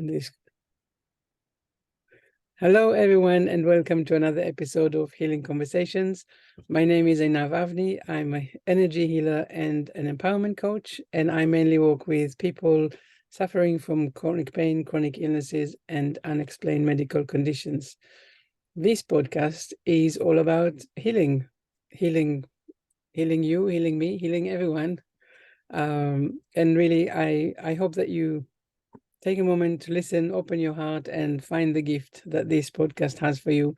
This. Hello, everyone, and welcome to another episode of Healing Conversations. My name is Einav Avni. I'm an energy healer and an empowerment coach, and I mainly work with people suffering from chronic pain, chronic illnesses, and unexplained medical conditions. This podcast is all about healing you, healing me, healing everyone. And really, I hope that you take a moment to listen, open your heart, and find the gift that this podcast has for you.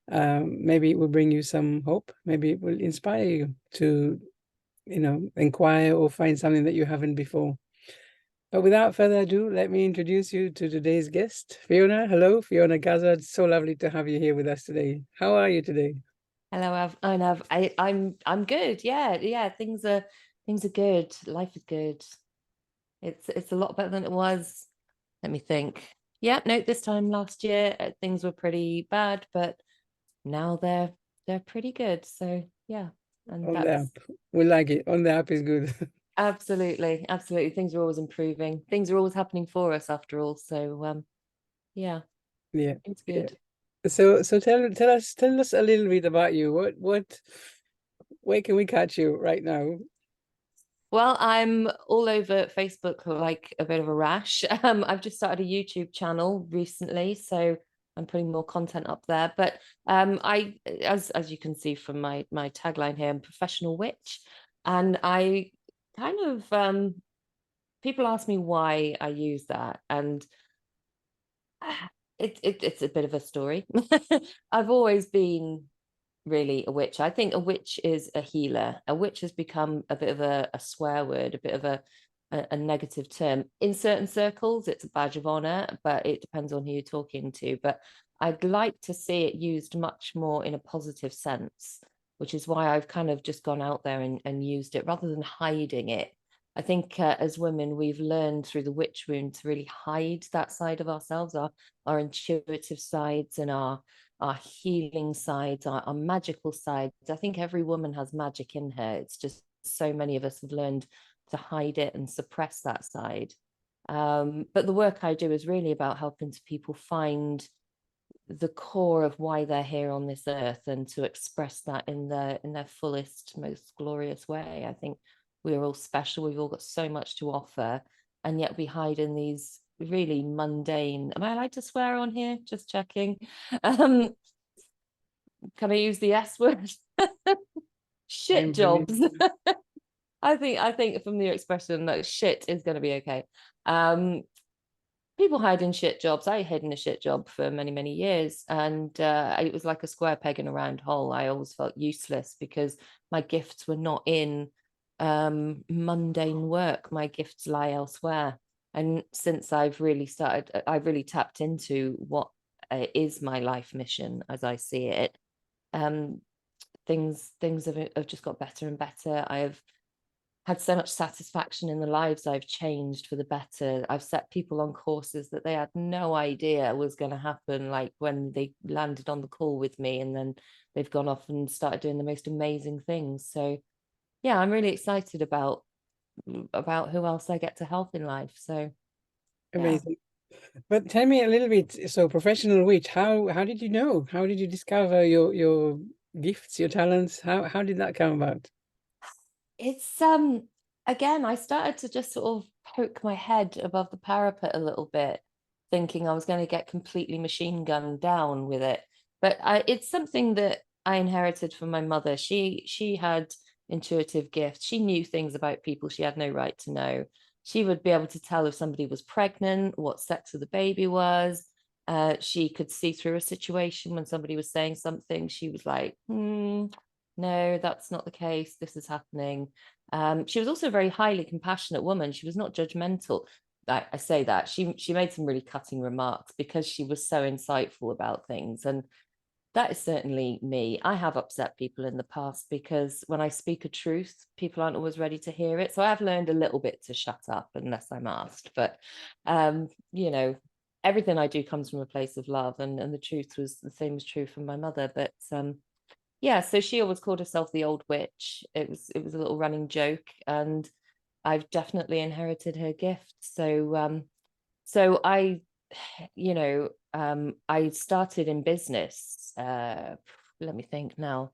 Maybe it will bring you some hope. Maybe it will inspire you to, inquire or find something that you haven't before. But without further ado, let me introduce you to today's guest, Fiona. Hello, Fiona Gazzard. So lovely to have you here with us today. How are you today? Hello, I've I'm good. Yeah. Things are good. Life is good. It's a lot better than it was. Let me think. Yeah, no, this time last year things were pretty bad, but now they're pretty good. So yeah, and On the that's app. We like it. On the app is good. absolutely things are always improving. Things are always happening for us after all. So yeah, Yeah. it's good. So tell us a little bit about you. Where can we catch you right now? Well, I'm all over Facebook like a bit of a rash. I've just started a YouTube channel recently, so I'm putting more content up there. But I, as you can see from my tagline here, I'm a professional witch, and I kind of people ask me why I use that, and it's a bit of a story. I've always been really a witch. I think a witch is a healer. A witch has become a bit of a swear word, a bit of a negative term. In certain circles, it's a badge of honor, but it depends on who you're talking to. But I'd like to see it used much more in a positive sense, which is why I've kind of just gone out there and used it rather than hiding it. I think as women, we've learned through the witch wound to really hide that side of ourselves, our intuitive sides and our healing sides, our magical sides. I think every woman has magic in her. It's just so many of us have learned to hide it and suppress that side. But the work I do is really about helping people find the core of why they're here on this earth and to express that in their fullest, most glorious way. I think we're all special. We've all got so much to offer, and yet we hide in these really mundane. Am I allowed to swear on here? Just checking. Can I use the S word? Shit jobs. I think from the expression that shit is going to be okay. People hide in shit jobs. I hid in a shit job for many, many years, and it was like a square peg in a round hole. I always felt useless because my gifts were not in mundane work. My gifts lie elsewhere. And since I've really tapped into what is my life mission as I see it. Things have just got better and better. I've had so much satisfaction in the lives I've changed for the better. I've set people on courses that they had no idea was going to happen, like when they landed on the call with me, and then they've gone off and started doing the most amazing things. So yeah, I'm really excited about who else I get to help in life. So Amazing. But tell me a little bit, so professional witch, how did you know? How did you discover your gifts, your talents? How did that come about? it's again, I started to just sort of poke my head above the parapet a little bit, thinking I was going to get completely machine gunned down with it. But it's something that I inherited from my mother. She had intuitive gifts. She knew things about people she had no right to know. She would be able to tell if somebody was pregnant, what sex of the baby was. She could see through a situation when somebody was saying something. She was like, no, that's not the case. This is happening. She was also a very highly compassionate woman. She was not judgmental. I say that she made some really cutting remarks because she was so insightful about things, and that is certainly me. I have upset people in the past because when I speak a truth, people aren't always ready to hear it. So I have learned a little bit to shut up unless I'm asked. But you know, everything I do comes from a place of love, and the truth was the same was true from my mother. But yeah, so she always called herself the old witch. It was a little running joke, and I've definitely inherited her gift. So I you know, I started in business, let me think now,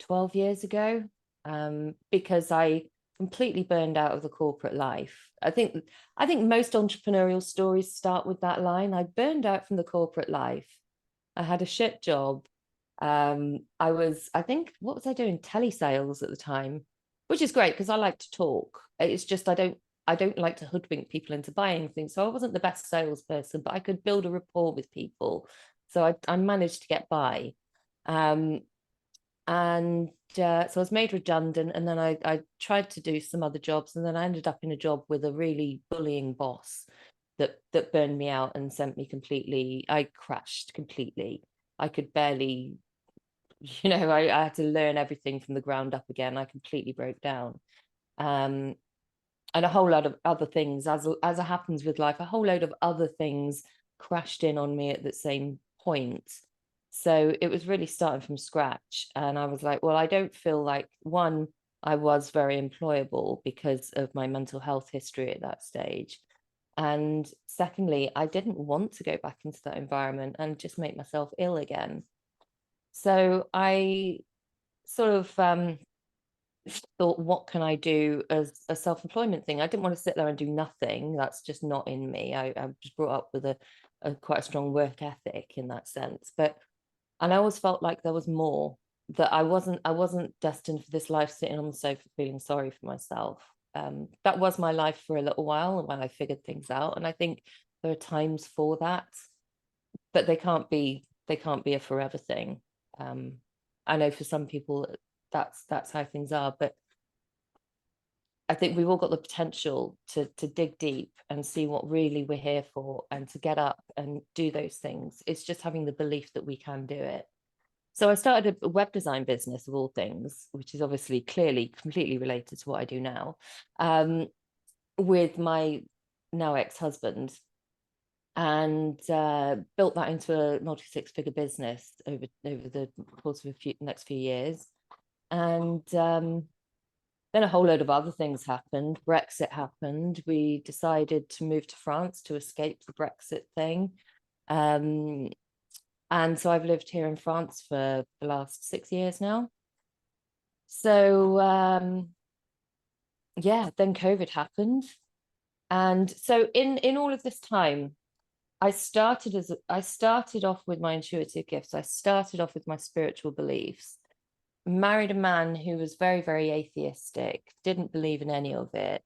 12 years ago, because I completely burned out of the corporate life. I think most entrepreneurial stories start with that line. I burned out from the corporate life. I had a shit job. I think, what was I doing? Telesales at the time, which is great because I like to talk. It's just I don't like to hoodwink people into buying things. So I wasn't the best salesperson, but I could build a rapport with people. So I managed to get by. So I was made redundant, and then I tried to do some other jobs, and then I ended up in a job with a really bullying boss that burned me out and sent me completely. I crashed completely. I could barely, I had to learn everything from the ground up again. I completely broke down. And a whole lot of other things, as it happens with life, a whole load of other things crashed in on me at the same point. So it was really starting from scratch. And I was like, well, I don't feel like, one, I was very employable because of my mental health history at that stage. And secondly, I didn't want to go back into that environment and just make myself ill again. So I sort of thought, what can I do as a self-employment thing? I didn't want to sit there and do nothing. That's just not in me. I was brought up with a quite a strong work ethic in that sense. And I always felt like there was more, that I wasn't destined for this life sitting on the sofa feeling sorry for myself. That was my life for a little while when I figured things out. And I think there are times for that, but they can't be a forever thing. I know for some people that's how things are, but I think we've all got the potential to dig deep and see what really we're here for, and to get up and do those things. It's just having the belief that we can do it. So I started a web design business, of all things, which is obviously clearly completely related to what I do now, with my now ex-husband, and built that into a multi-six-figure business over the course of next few years. And then a whole load of other things happened. Brexit happened. We decided to move to France to escape the Brexit thing. And so I've lived here in France for the last 6 years now. So then COVID happened. And so in all of this time, I started off with my intuitive gifts. I started off with my spiritual beliefs, married a man who was very, very atheistic, didn't believe in any of it.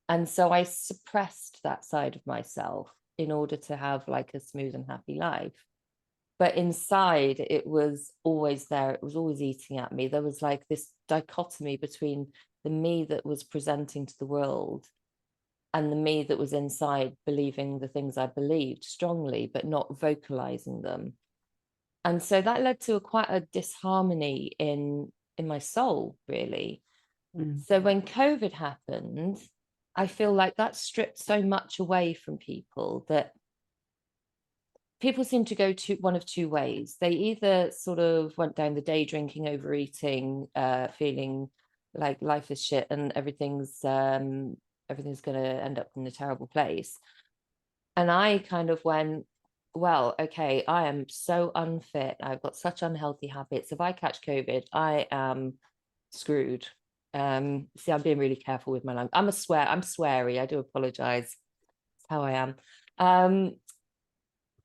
And so I suppressed that side of myself in order to have like a smooth and happy life. But inside, it was always there. It was always eating at me. There was like this dichotomy between the me that was presenting to the world and the me that was inside believing the things I believed strongly, but not vocalizing them. And so that led to quite a disharmony in my soul, really. So when COVID happened, I feel like that stripped so much away from people, that people seem to go to one of two ways. They either sort of went down the day drinking, overeating, feeling like life is shit and everything's going to end up in a terrible place. And I kind of went, well, okay, I am so unfit. I've got such unhealthy habits. If I catch COVID, I am screwed. See, I'm being really careful with my language. I'm sweary. I do apologize. That's how I am.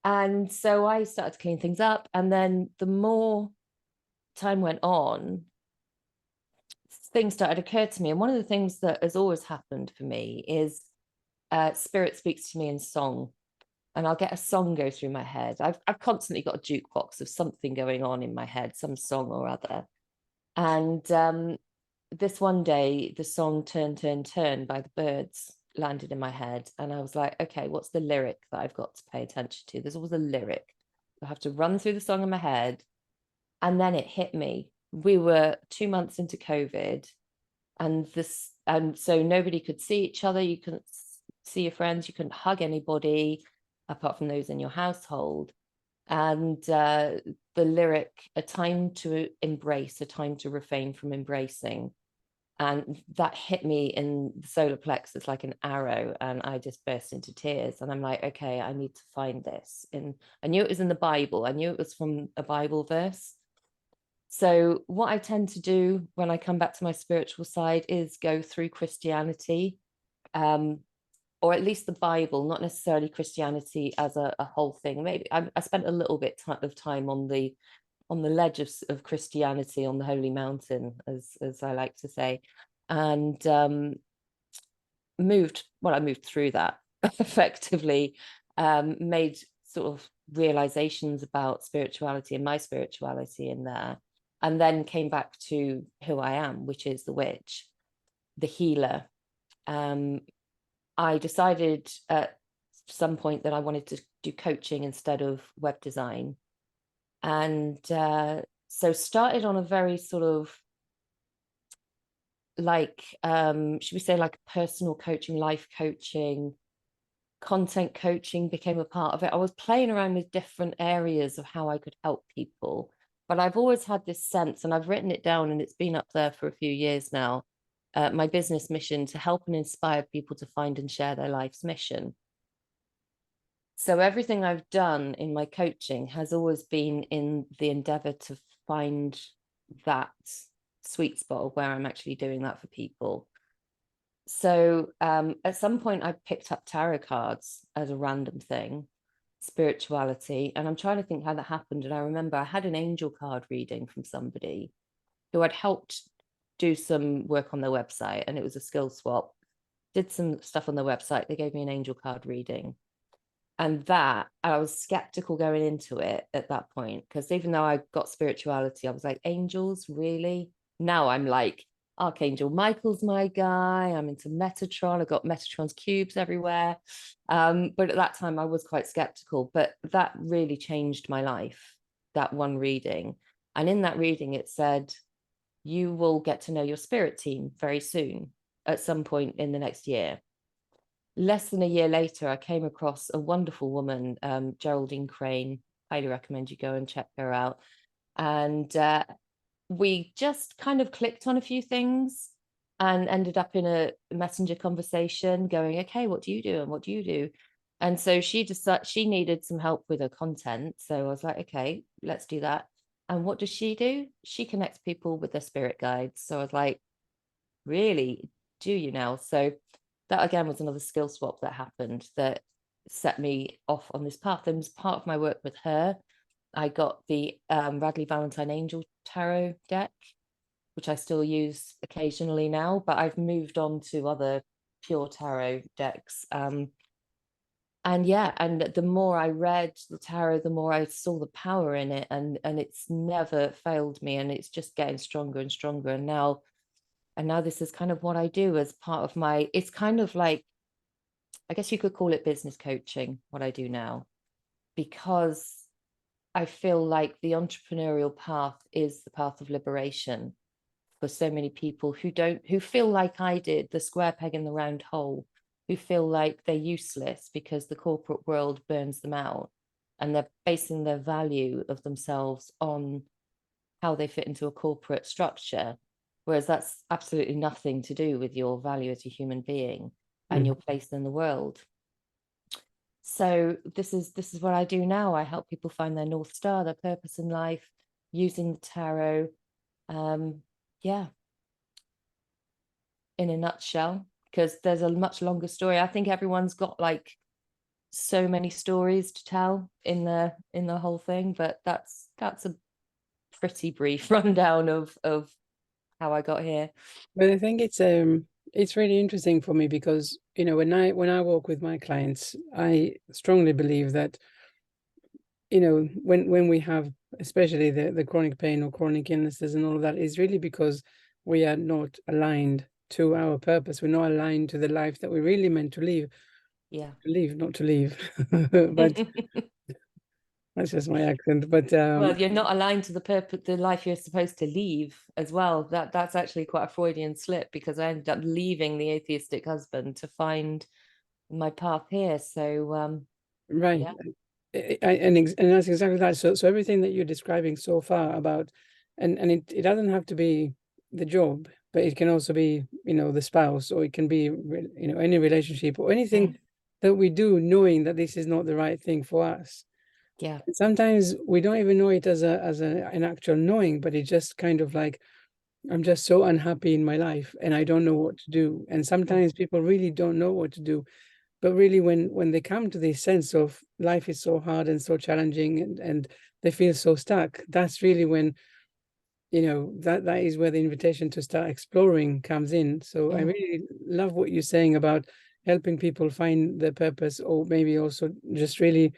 And so I started to clean things up. And then the more time went on, things started to occur to me. And one of the things that has always happened for me is spirit speaks to me in song. And I'll get a song go through my head. I've constantly got a jukebox of something going on in my head, some song or other. And this one day, the song Turn, Turn, Turn by the Byrds landed in my head. And I was like, okay, what's the lyric that I've got to pay attention to? There's always a lyric. I have to run through the song in my head. And then it hit me. We were 2 months into COVID. And so nobody could see each other. You couldn't see your friends. You couldn't hug anybody apart from those in your household. And the lyric, a time to embrace, a time to refrain from embracing. And that hit me in the solar plexus like an arrow, and I just burst into tears. And I'm like, okay, I need to find this. And I knew it was in the Bible. I knew it was from a Bible verse. So what I tend to do when I come back to my spiritual side is go through Christianity, or at least the Bible, not necessarily Christianity as a whole thing. Maybe I spent a little bit of time on the ledge of Christianity, on the Holy Mountain, as I like to say, and I moved through that effectively, made sort of realizations about spirituality and my spirituality in there, and then came back to who I am, which is the witch, the healer. I decided at some point that I wanted to do coaching instead of web design. And so started on a very sort of like, should we say, like personal coaching, life coaching, content coaching became a part of it. I was playing around with different areas of how I could help people. But I've always had this sense, and I've written it down, and it's been up there for a few years now, my business mission to help and inspire people to find and share their life's mission. So everything I've done in my coaching has always been in the endeavor to find that sweet spot of where I'm actually doing that for people. So at some point I picked up tarot cards as a random thing, spirituality, and I'm trying to think how that happened. And I remember I had an angel card reading from somebody who I'd helped do some work on their website, and it was a skill swap. Did some stuff on their website. They gave me an angel card reading. And that, I was skeptical going into it at that point, because even though I got spirituality, I was like, angels, really? Now I'm like, Archangel Michael's my guy. I'm into Metatron. I've got Metatron's cubes everywhere. But at that time, I was quite skeptical. But that really changed my life, that one reading. And in that reading, it said, you will get to know your spirit team very soon, at some point in the next year. Less than a year later, I came across a wonderful woman, Geraldine Crane. Highly recommend you go and check her out. And we just kind of clicked on a few things and ended up in a messenger conversation going, okay, what do you do? And what do you do? And so she decided she needed some help with her content. So I was like, okay, let's do that. And what does she do? She connects people with their spirit guides. So I was like, really? Do you now? So that again was another skill swap that happened that set me off on this path. And as part of my work with her, I got the Radley Valentine Angel Tarot deck, which I still use occasionally now, but I've moved on to other pure tarot decks. And yeah, and the more I read the tarot, the more I saw the power in it, and it's never failed me, and it's just getting stronger and stronger. And now this is kind of what I do as part of my, it's kind of like, I guess you could call it business coaching, what I do now, because I feel like the entrepreneurial path is the path of liberation for so many people who feel like I did, the square peg in the round hole, who feel like they're useless because the corporate world burns them out, and they're basing their value of themselves on how they fit into a corporate structure. Whereas that's absolutely nothing to do with your value as a human being and your place in the world. So this is what I do now. I help people find their North Star, their purpose in life, using the tarot. Yeah, in a nutshell, because there's a much longer story. I think everyone's got like so many stories to tell in the whole thing, but that's a pretty brief rundown of how I got here. But I think it's really interesting for me because, you know, when I work with my clients, I strongly believe that, you know, when we have especially the chronic pain or chronic illnesses and all of that, is really because we are not aligned to our purpose. We're not aligned to the life that we're really meant to live. Yeah. To live, not to live. But that's just my accent. But well, you're not aligned to the purpose, the life you're supposed to leave as well. That's actually quite a Freudian slip, because I ended up leaving the atheistic husband to find my path here. So right. yeah. And that's exactly that. So everything that you're describing so far about, and it doesn't have to be the job. but it can also be, you know, the spouse, or it can be, you know, any relationship or anything that we do knowing that this is not the right thing for us. Yeah. And sometimes we don't even know it as an actual knowing, but it's just kind of like, I'm just so unhappy in my life and I don't know what to do. And sometimes people really don't know what to do. But really, when they come to this sense of life is so hard and so challenging, and they feel so stuck, that's really when, you know, that is where the invitation to start exploring comes in. So I really love what you're saying about helping people find their purpose, or maybe also just really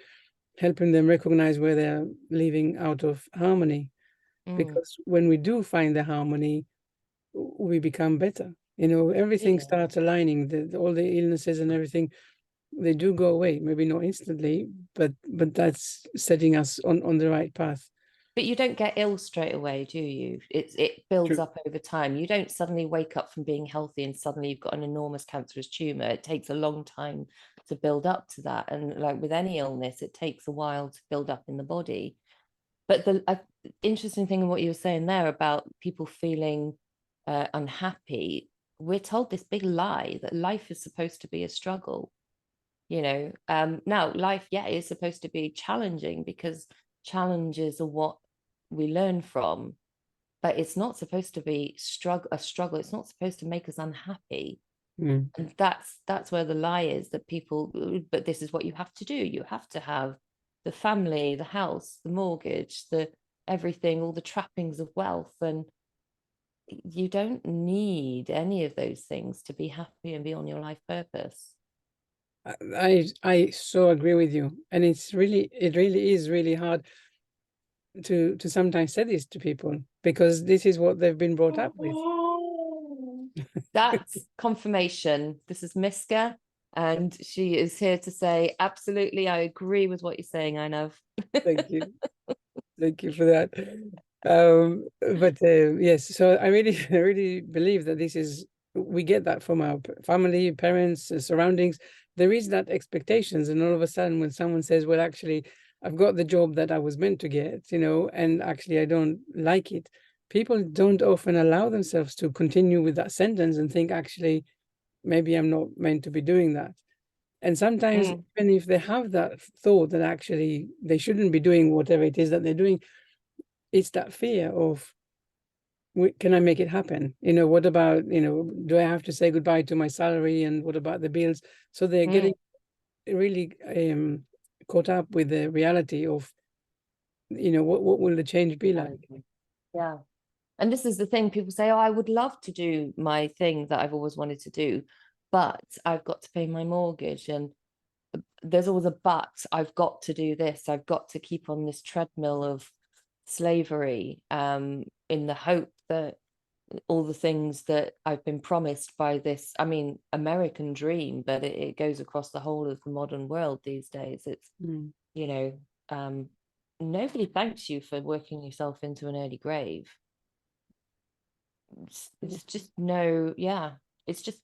helping them recognize where they're living out of harmony. Because when we do find the harmony, we become better. You know, everything starts aligning. All the illnesses and everything, they do go away. Maybe not instantly, but that's setting us on the right path. But you don't get ill straight away, do you? It builds True. up over time. You don't suddenly wake up from being healthy and suddenly you've got an enormous cancerous tumor. It takes a long time to build up to that. And like with any illness, it takes a while to build up in the body. But the interesting thing in what you were saying there about people feeling unhappy, we're told this big lie that life is supposed to be a struggle. You know, now life, is supposed to be challenging, because challenges are what we learn from, but it's not supposed to be a struggle. It's not supposed to make us unhappy. And that's where the lie is, that people, but this is what you have to do. You have to have the family, the house, the mortgage, the everything, all the trappings of wealth. And you don't need any of those things to be happy and be on your life purpose. I so agree with you. And it really is really hard to sometimes say this to people, because this is what they've been brought up with. That's confirmation. This is Miska, and she is here to say, absolutely, I agree with what you're saying, Ainav. Thank you. Thank you for that. But yes, so I really believe that we get that from our family, parents, surroundings. There is that expectations, and all of a sudden when someone says, well, actually, I've got the job that I was meant to get, you know, and actually I don't like it, people don't often allow themselves to continue with that sentence and think, actually, maybe I'm not meant to be doing that. And sometimes, even if they have that thought that actually they shouldn't be doing whatever it is that they're doing, it's that fear of, can I make it happen? You know, what about, you know, do I have to say goodbye to my salary? And what about the bills? So they're getting really caught up with the reality of, you know, what will the change be like? Yeah. And this is the thing, people say, oh, I would love to do my thing that I've always wanted to do, but I've got to pay my mortgage. And there's always a but. I've got to do this. I've got to keep on this treadmill of slavery, in the hope that all the things that I've been promised by this, I mean, American dream, but it goes across the whole of the modern world these days. It's, you know, nobody thanks you for working yourself into an early grave. It's just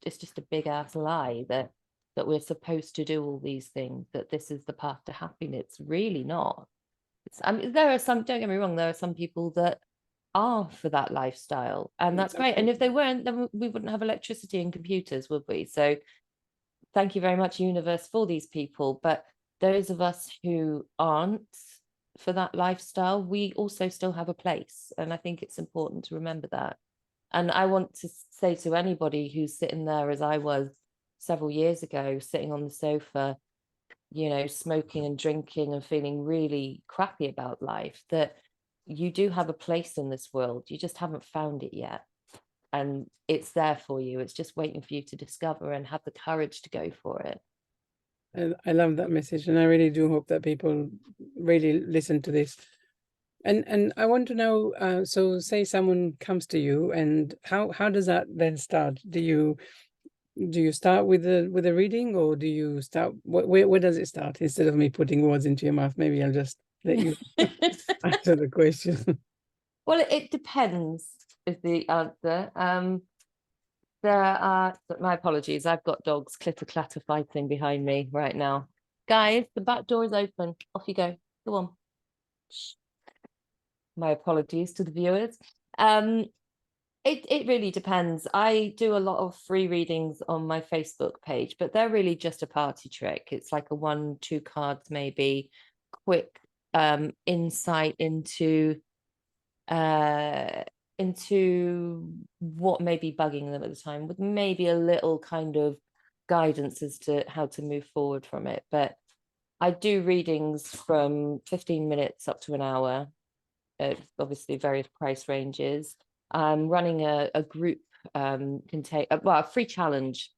it's just a big ass lie that we're supposed to do all these things, that this is the path to happiness. It's really not. I mean, there are some, don't get me wrong, there are some people that are for that lifestyle, and that's great. And if they weren't, then we wouldn't have electricity and computers, would we? So thank you very much, universe, for these people. But those of us who aren't for that lifestyle, we also still have a place. And I think it's important to remember that. And I want to say to anybody who's sitting there, as I was several years ago, sitting on the sofa, you know, smoking and drinking and feeling really crappy about life, that you do have a place in this world. You just haven't found it yet. And it's there for you. It's just waiting for you to discover and have the courage to go for it. I love that message. And I really do hope that people really listen to this. And I want to know, so say someone comes to you, and how does that then start? Do you start with a reading, or do you start, where does it start? Instead of me putting words into your mouth, maybe I'll just let you answer the question. Well, it depends is the answer. There are, my apologies, I've got dogs clitter clatter fighting behind me right now. Guys, the back door is open. Off you go. Go on. Shh. My apologies to the viewers. It really depends. I do a lot of free readings on my Facebook page, but they're really just a party trick. It's like a 1-2 cards, maybe quick insight into what may be bugging them at the time, with maybe a little kind of guidance as to how to move forward from it. But I do readings from 15 minutes up to an hour, obviously various price ranges. I'm running a group a free challenge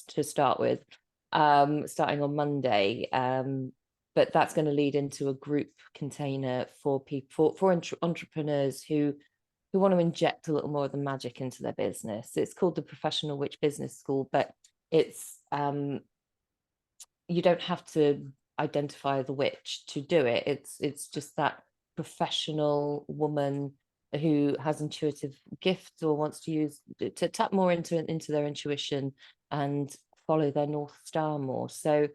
to start with, starting on Monday. But that's going to lead into a group container for people, for entrepreneurs who want to inject a little more of the magic into their business. It's called the Professional Witch Business School, but it's you don't have to identify the witch to do it. It's just that professional woman who has intuitive gifts or wants to tap more into their intuition and follow their North Star more. So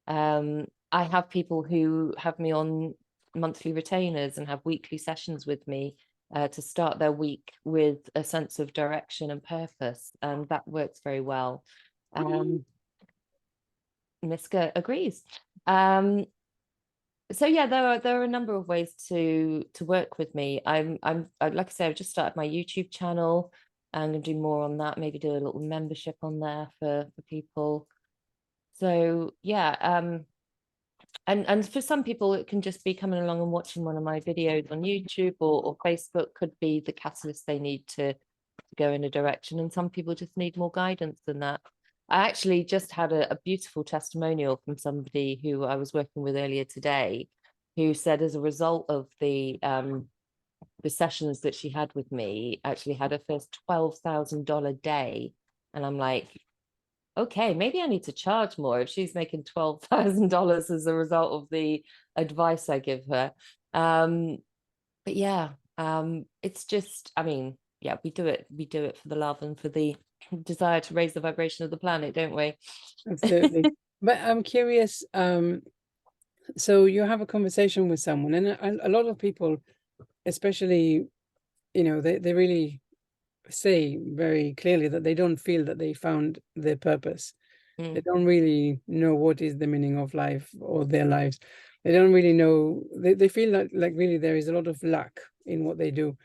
I have people who have me on monthly retainers and have weekly sessions with me to start their week with a sense of direction and purpose, and that works very well. Miska agrees. So yeah, there are a number of ways to work with me. Like I say, I've just started my YouTube channel. I'm going to do more on that, maybe do a little membership on there for people. So yeah, and for some people it can just be coming along and watching one of my videos on YouTube or Facebook could be the catalyst they need to go in a direction, and some people just need more guidance than that. I actually just had a beautiful testimonial from somebody who I was working with earlier today, who said as a result of the sessions that she had with me, actually had her first $12,000 day. And I'm like, okay, maybe I need to charge more if she's making $12,000 as a result of the advice I give her. But yeah, it's just, I mean, yeah, we do it for the love and for the desire to raise the vibration of the planet, don't we? Absolutely. But I'm curious, so you have a conversation with someone, and a lot of people, especially, they really say very clearly that they don't feel that they found their purpose. They don't really know what is the meaning of life or their lives. They don't really know, they feel like really there is a lot of lack in what they do.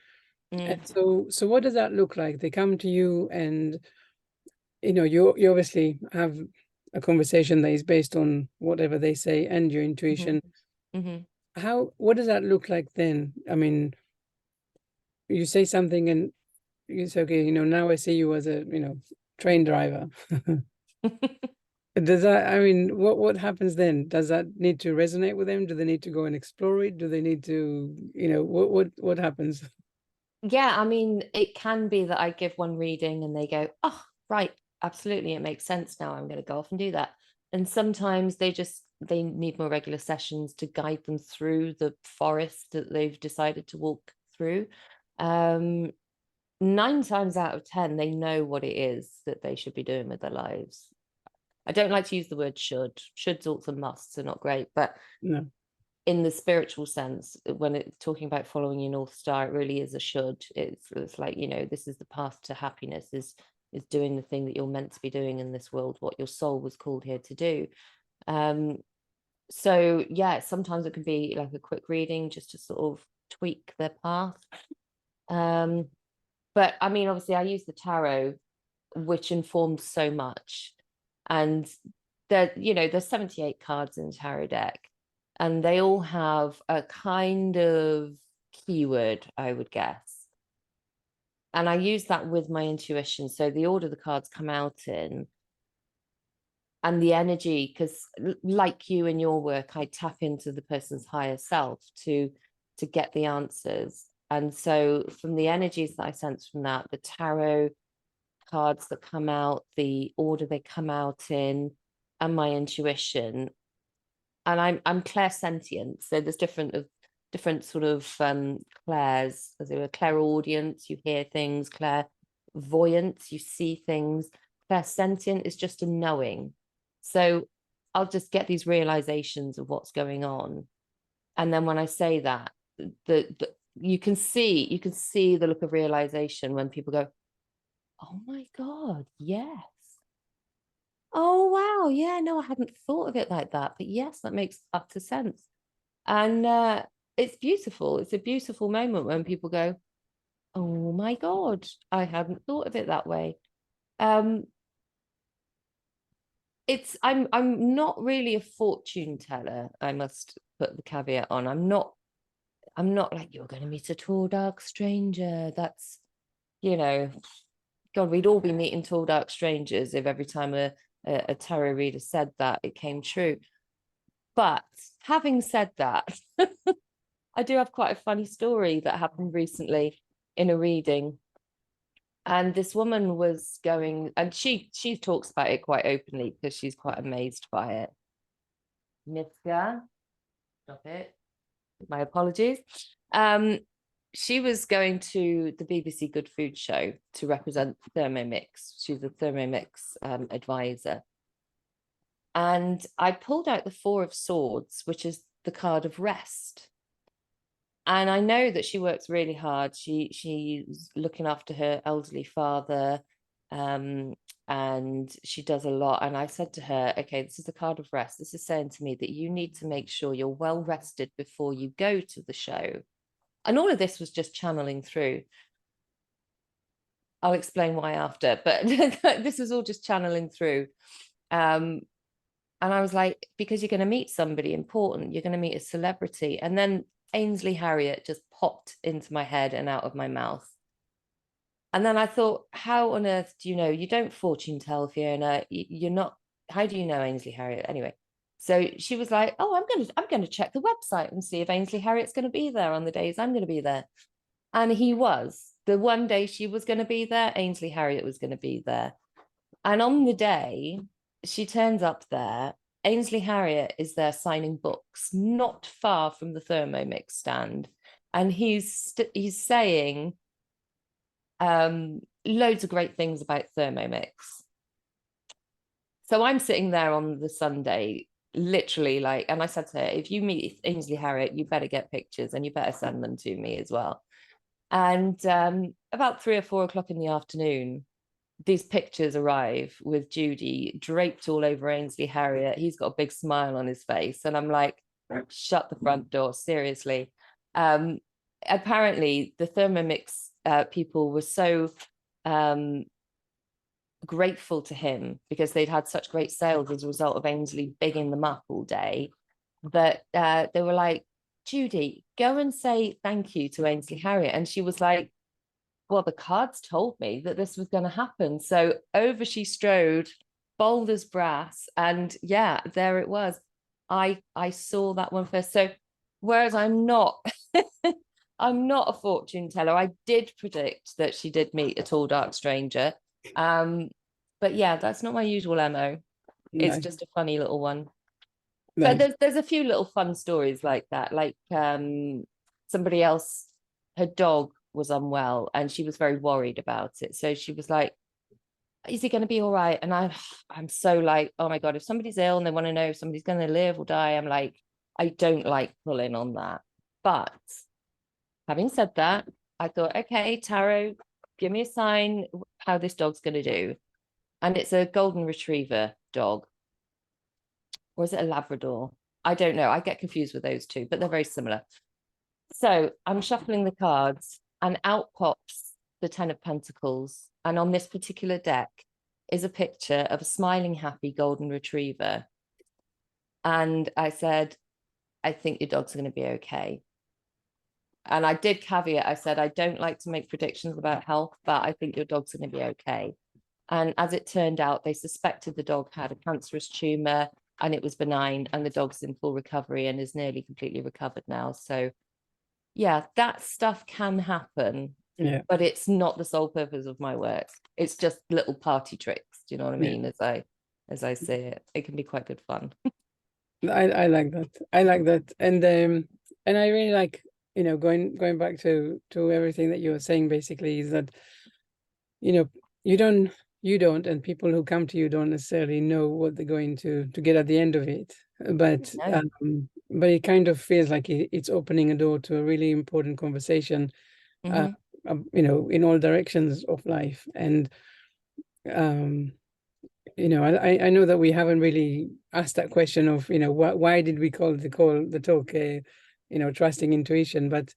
And so what does that look like? They come to you and you obviously have a conversation that is based on whatever they say and your intuition. What does that look like then? I mean, you say something and you say, okay, now I see you as a train driver. Does that, I mean, what happens then? Does that need to resonate with them? Do they need to go and explore it? Do they need to, what happens? Yeah, I mean, it can be that I give one reading and they go, oh, right, absolutely, it makes sense now. I'm going to go off and do that. And sometimes they need more regular sessions to guide them through the forest that they've decided to walk through. 9 times out of 10, they know what it is that they should be doing with their lives. I don't like to use the word should. Shoulds, oughts, and musts are not great, but No. In the spiritual sense, when it's talking about following your North Star, it really is a should. It's like, this is the path to happiness, is doing the thing that you're meant to be doing in this world, what your soul was called here to do. So yeah, sometimes it can be like a quick reading just to sort of tweak their path. But I mean, obviously I use the tarot, which informs so much. And there's 78 cards in the tarot deck, and they all have a kind of keyword, I would guess. And I use that with my intuition. So the order the cards come out in and the energy, because like you in your work, I tap into the person's higher self to get the answers. And so from the energies that I sense from that, the tarot cards that come out, the order they come out in, and my intuition, and I'm clairsentient, so there's different sort of clairs, as it were. Clairaudience, you hear things. Clairvoyance, you see things. Clairsentient is just a knowing. So I'll just get these realizations of what's going on, and then when I say that, you can see the look of realization when people go, oh my God, yes. Oh wow, yeah, no, I hadn't thought of it like that, but yes, that makes utter sense. And it's beautiful. It's a beautiful moment when people go, oh my God, I hadn't thought of it that way. I'm not really a fortune teller. I must put the caveat on. I'm not like, you're going to meet a tall, dark stranger. That's, God, we'd all be meeting tall, dark strangers if every time a tarot reader said that, it came true. But having said that, I do have quite a funny story that happened recently in a reading. And this woman was going, and she talks about it quite openly because she's quite amazed by it. Miska, stop it. My apologies. She was going to the BBC Good Food Show to represent Thermomix. She's a Thermomix advisor. And I pulled out the Four of Swords, which is the card of rest. And I know that she works really hard. She's looking after her elderly father, and she does a lot. And I said to her, okay, this is the card of rest. This is saying to me that you need to make sure you're well rested before you go to the show. And all of this was just channeling through. I'll explain why after, but this was all just channeling through. And I was like, because you're going to meet somebody important, you're going to meet a celebrity. And then Ainsley Harriet just popped into my head and out of my mouth. And then I thought, how on earth do you know? You don't fortune tell, Fiona. You're not. How do you know Ainsley Harriet? Anyway, so she was like, oh, I'm going to check the website and see if Ainsley Harriet's going to be there on the days I'm going to be there. And he was. The one day she was going to be there, Ainsley Harriet was going to be there. And on the day she turns up there, Ainsley Harriet is there signing books, not far from the Thermomix stand. And he's saying loads of great things about Thermomix. So I'm sitting there on the Sunday, literally like, and I said to her, if you meet Ainsley Harriet, you better get pictures and you better send them to me as well. And about 3 or 4 o'clock in the afternoon, these pictures arrive with Judy draped all over Ainsley Harriet. He's got a big smile on his face. And I'm like, shut the front door, seriously. Apparently, the Thermomix people were so grateful to him because they'd had such great sales as a result of Ainsley bigging them up all day, that they were like, Judy, go and say thank you to Ainsley Harriet. And she was like, well, the cards told me that this was going to happen. So over she strode, bold as brass. And yeah, there it was. I saw that one first. So whereas I'm not I'm not a fortune teller, I did predict that she did meet a tall, dark stranger. But yeah, that's not my usual MO. It's just a funny little one. Nice. So there's a few little fun stories like that. Like somebody else, her dog was unwell and she was very worried about it. So she was like, is he going to be all right? And I'm so like, oh my God, if somebody's ill and they want to know if somebody's going to live or die, I'm like, I don't like pulling on that. But having said that, I thought, okay, tarot, give me a sign how this dog's going to do. And it's a golden retriever dog. Or is it a Labrador? I don't know. I get confused with those two, but they're very similar. So I'm shuffling the cards and out pops the 10 of Pentacles. And on this particular deck is a picture of a smiling, happy golden retriever. And I said, I think your dog's going to be okay. And I did caveat, I said, I don't like to make predictions about health, but I think your dog's going to be okay. And as it turned out, they suspected the dog had a cancerous tumor and it was benign, and the dog's in full recovery and is nearly completely recovered now. So yeah, that stuff can happen, but it's not the sole purpose of my work. It's just little party tricks. Do you know what I mean? As I say it, it can be quite good fun. I like that. I like that. And I really like, going back to everything that you were saying, basically, is that, you don't, and people who come to you don't necessarily know what they're going to get at the end of it. but No. but it kind of feels like it's opening a door to a really important conversation, Mhm. in all directions of life. And I know that we haven't really asked that question of, why did we call the talk, trusting intuition, but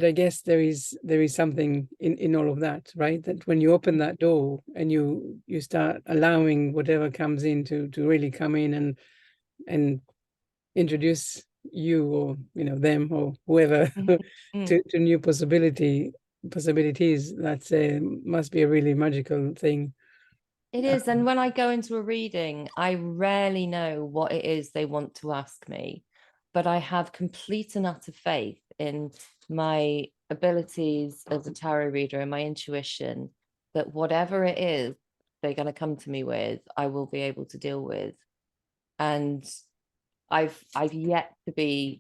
I guess there is something in all of that, right? That when you open that door and you start allowing whatever comes in to really come in and introduce you, or them, or whoever, Mhm. Mm. to new possibilities, that's must be a really magical thing. It is. And when I go into a reading, I rarely know what it is they want to ask me, but I have complete and utter faith in my abilities as a tarot reader and my intuition that whatever it is they're going to come to me with, I will be able to deal with. And I've yet to be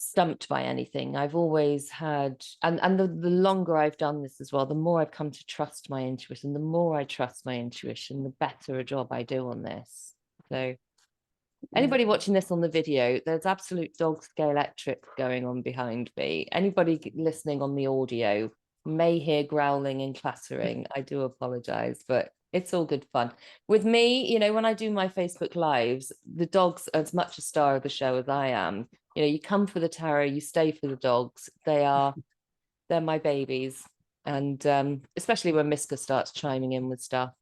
stumped by anything. I've always had, and the longer I've done this as well, the more I've come to trust my intuition. The more I trust my intuition, the better a job I do on this. So anybody watching this on the video, there's absolute dog scale electric going on behind me. Anybody listening on the audio may hear growling and clattering. I do apologize, but it's all good fun. With me, when I do my Facebook lives, the dogs are as much a star of the show as I am. You come for the tarot, you stay for the dogs. They're my babies. And especially when Miska starts chiming in with stuff,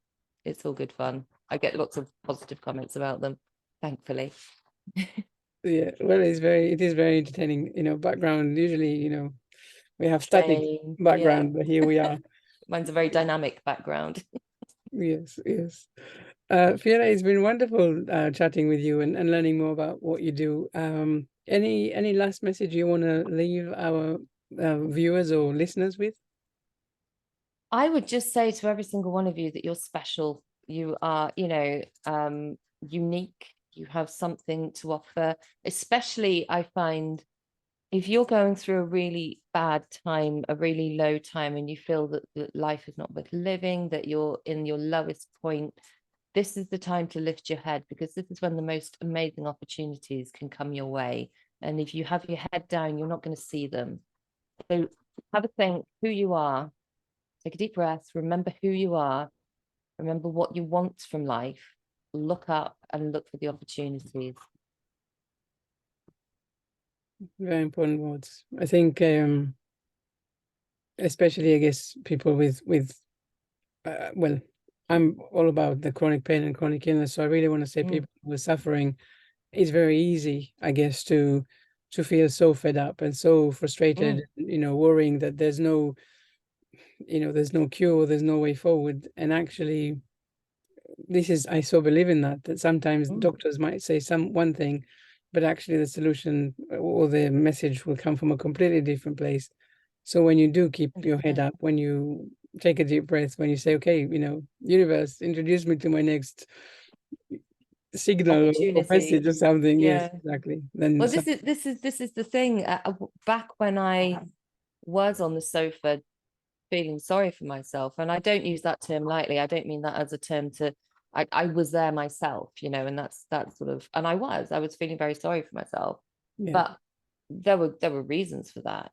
it's all good fun. I get lots of positive comments about them, thankfully. Yeah, well, it is very entertaining, background. Usually, we have static Same, yeah. background, but here we are. Mine's a very dynamic background. Yes, yes. Fiona, it's been wonderful chatting with you and learning more about what you do. Any last message you want to leave our viewers or listeners with? I would just say to every single one of you that you're special. You are, unique. You have something to offer. Especially, I find if you're going through a really bad time, a really low time, and you feel that life is not worth living, that you're in your lowest point, this is the time to lift your head, because this is when the most amazing opportunities can come your way. And if you have your head down, you're not going to see them. So have a think who you are. Take a deep breath. Remember who you are. Remember what you want from life. Look up and look for the opportunities. Very important words. I think, especially, I guess, people with well, I'm all about the chronic pain and chronic illness, so I really want to say people who are suffering, it's very easy, I guess, to feel so fed up and so frustrated, worrying that there's no cure, there's no way forward. And actually, I so believe in that sometimes doctors might say one thing, but actually the solution or the message will come from a completely different place. So when you do keep your head up, when you take a deep breath, when you say, okay, universe, introduce me to my next signal or Opportunity. message or something. Yes, Yeah. exactly. Then Well, this is the thing. Back when I was on the sofa feeling sorry for myself, and I don't use that term lightly. I don't mean that as a term to. I was there myself, and that's sort of, and I was feeling very sorry for myself, yeah, but there were reasons for that,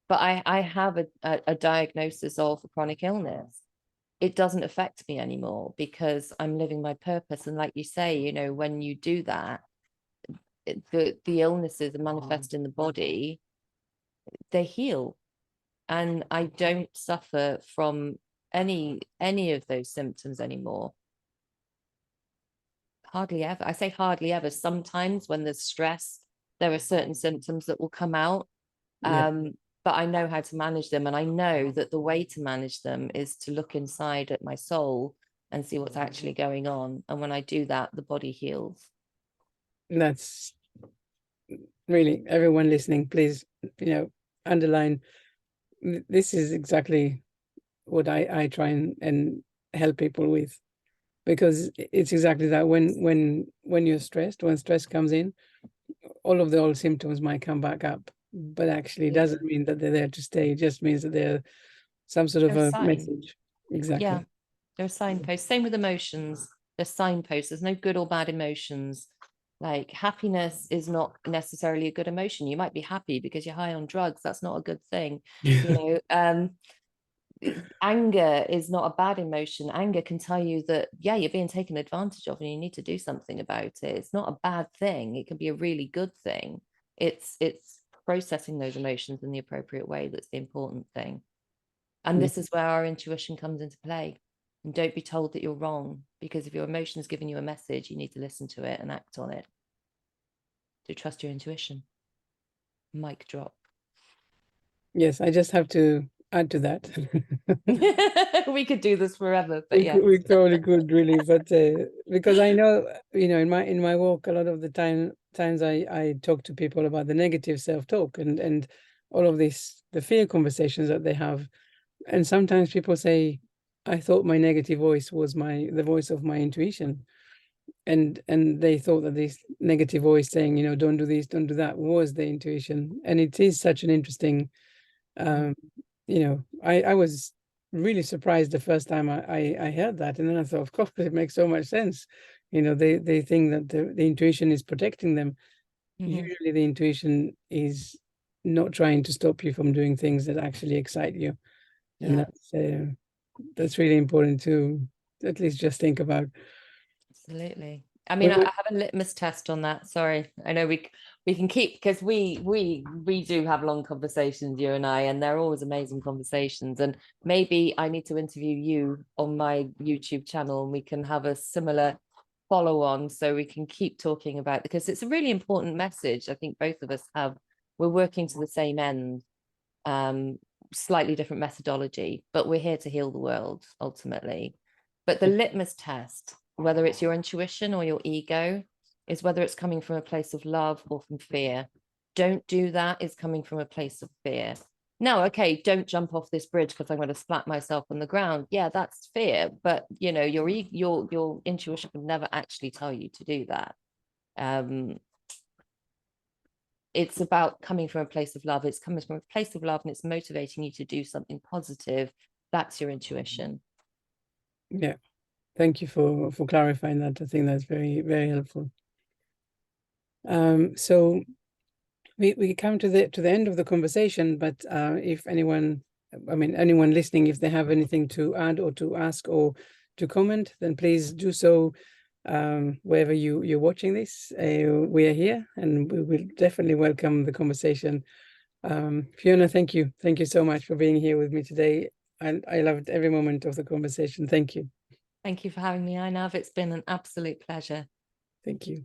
but I have a diagnosis of a chronic illness. It doesn't affect me anymore because I'm living my purpose. And like you say, when you do that, the illnesses that manifest in the body, they heal. And I don't suffer from any of those symptoms anymore. Hardly ever. I say hardly ever. Sometimes when there's stress, there are certain symptoms that will come out. yeah. But I know how to manage them. And I know that the way to manage them is to look inside at my soul and see what's actually going on. And when I do that, the body heals. That's really, everyone listening, please, underline. This is exactly what I try and help people with, because it's exactly that. When you're stressed, when stress comes in, all of the old symptoms might come back up, but actually it doesn't mean that they're there to stay. It just means that they're some sort of They're a a sign. message. Exactly. Yeah, they're a signpost. Same with emotions. they're signposts. There's no good or bad emotions. Like happiness is not necessarily a good emotion. You might be happy because you're high on drugs. That's not a good thing. You know, anger is not a bad emotion. Anger can tell you that, yeah, you're being taken advantage of and you need to do something about it. It's not a bad thing. It can be a really good thing. It's processing those emotions in the appropriate way that's the important thing. And this is where our intuition comes into play. And don't be told that you're wrong, because if your emotion is giving you a message, you need to listen to it and act on it. To trust your intuition. Mic drop. Yes, I just have to add to that. We could do this forever, but yeah, we totally could, really, but because I know, you know, in my work, a lot of the times I talk to people about the negative self-talk and all of this, the fear conversations that they have, and sometimes people say, I thought my negative voice was the voice of my intuition, and they thought that this negative voice saying, you know, don't do this, don't do that, was the intuition. And it is such an interesting, you know, I was really surprised the first time I heard that, and then I thought, of course, it makes so much sense. You know, they think that the intuition is protecting them. Usually the intuition is not trying to stop you from doing things that actually excite you. And that's really important to at least just think about. Absolutely. I mean, I have a litmus test on that. Sorry, I know we can keep, because we do have long conversations, you and I, and they're always amazing conversations. And maybe I need to interview you on my YouTube channel, and we can have a similar follow on, so we can keep talking about, because it's a really important message. I think both of us have. We're working to the same end, slightly different methodology, but we're here to heal the world ultimately. But the litmus test, whether it's your intuition or your ego, is whether it's coming from a place of love or from fear. Don't do that. It's coming from a place of fear. No, okay, don't jump off this bridge because I'm going to splat myself on the ground. Yeah, that's fear. But you know, your intuition would never actually tell you to do that. It's about coming from a place of love. It's coming from a place of love, and it's motivating you to do something positive. That's your intuition. Yeah. Thank you for clarifying that. I think that's very, very helpful. So we come to the end of the conversation, but if anyone listening, if they have anything to add or to ask or to comment, then please do so wherever you're watching this. We are here, and we will definitely welcome the conversation. Fiona, thank you so much for being here with me today. I loved every moment of the conversation. Thank you. Thank you for having me, Einav. It's been an absolute pleasure. Thank you.